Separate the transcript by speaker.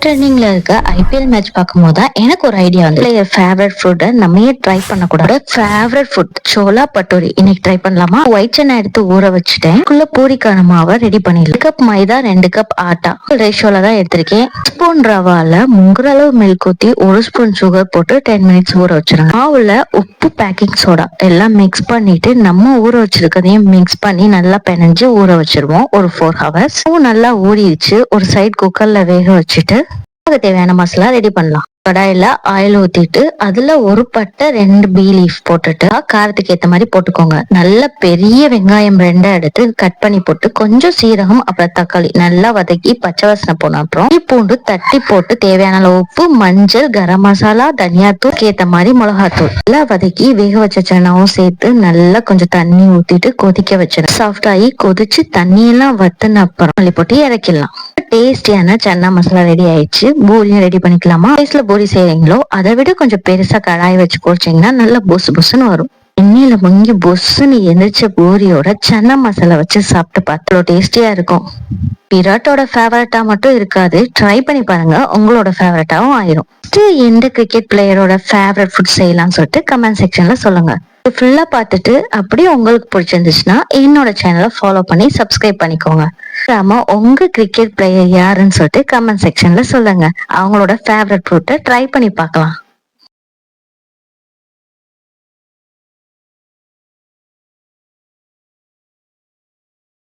Speaker 1: ட்ரெண்டிங்ல இருக்க IPL match பார்க்கும்போது தான் எனக்கு ஒரு ஐடியா வந்து என் ஃபேவரட் ஃபுட்டை நம்ம ட்ரை பண்ணக்கூடாது. ஃபேவரட் ஃபுட் சோலா பட்டோரி இன்னைக்கு ட்ரை பண்ணலாமா? ஒயிட் சன்னா எடுத்து ஊற வச்சுட்டேன். உள்ள பூரிக்கான மாவை ரெடி பண்ணிடலாம். 1 கப் மைதா 2 கப் ஆட்டா ரேஷியோல தான் எடுத்திருக்கேன். ஸ்பூன் ரவால முங்குற அளவு மில்க் ஊத்தி 1 ஸ்பூன் சுகர் போட்டு 10 மினிட்ஸ் ஊற வச்சிருங்க. மாவுல உப்பு, பேக்கிங் சோடா எல்லாம் மிக்ஸ் பண்ணிட்டு நம்ம ஊற வச்சிருக்கதையும் மிக்ஸ் பண்ணி நல்லா பெனஞ்சு ஊற வச்சிருவோம் ஒரு 4 ஹவர்ஸ். நல்லா ஊறிடுச்சு. ஒரு சைட் குக்கர்ல வேக வச்சுட்டு தேவையான மசாலா ரெடி பண்ணலாம். கடாயில ஆயில் ஊத்திட்டு அதுல ஒரு பட்டை 2 பீ லீஃப் போட்டுட்டு காரத்துக்கு ஏத்த மாதிரி போட்டுக்கோங்க. நல்ல பெரிய வெங்காயம் 2 எடுத்து கட் பண்ணி போட்டு கொஞ்சம் சீரகம் அப்புறம் தக்காளி நல்லா வதக்கி பச்சை வாசனை போன அப்புறம் பூண்டு தட்டி போட்டு தேவையான அளவு உப்பு, மஞ்சள், கரம் மசாலா, தனியாத்தூள் ஏத்த மாதிரி மிளகாத்தூள் நல்லா வதக்கி வேக வச்ச சன்னாவும் சேர்த்து நல்லா கொஞ்சம் தண்ணி ஊத்திட்டு கொதிக்க வச்சிடும். சாஃப்ட் ஆகி கொதிச்சு தண்ணியெல்லாம் வத்துன அப்புறம் மல்லி போட்டு இறக்கிடலாம். டேஸ்டியான சன்னா மசாலா ரெடி ஆயிடுச்சு. பூரியும் ரெடி பண்ணிக்கலாமா? பூரி செய்றீங்களோ அதை விட கொஞ்சம் பெருசா கடாய் வச்சு பொரிச்சீங்கன்னா நல்லா பொசு பொசுன்னு வரும். எண்ணெயில முங்கி பொசுன்னு எந்திரிச்ச பூரியோட சன்னா மசாலா வச்சு சாப்பிட்டு பார்த்தா டேஸ்டியா இருக்கும். விராட்டோட ஃபேவரட்டா மட்டும் இருக்காது, ட்ரை பண்ணி பாருங்க, உங்களோட ஃபேவரட்டாவும் ஆயிரும். எந்த கிரிக்கெட் பிளேயரோட ஃபேவரட் ஃபுட் செய்யலாம்னு சொல்லிட்டு கமெண்ட் செக்ஷன்ல சொல்லுங்க. ஃபுல்லா பார்த்துட்டு அப்படியே உங்களுக்கு பிடிச்சிருந்துச்சுன்னா என்னோட சேனலை ஃபாலோ பண்ணி சப்ஸ்கிரைப் பண்ணிக்கோங்க. உங்க கிரிக்கெட் பிளேயர் யாருன்னு சொல்லிட்டு கமெண்ட் செக்ஷன்ல சொல்லுங்க. அவங்களோட ஃபேவரட் ஃபுட்டை ட்ரை பண்ணி பார்க்கலாம்.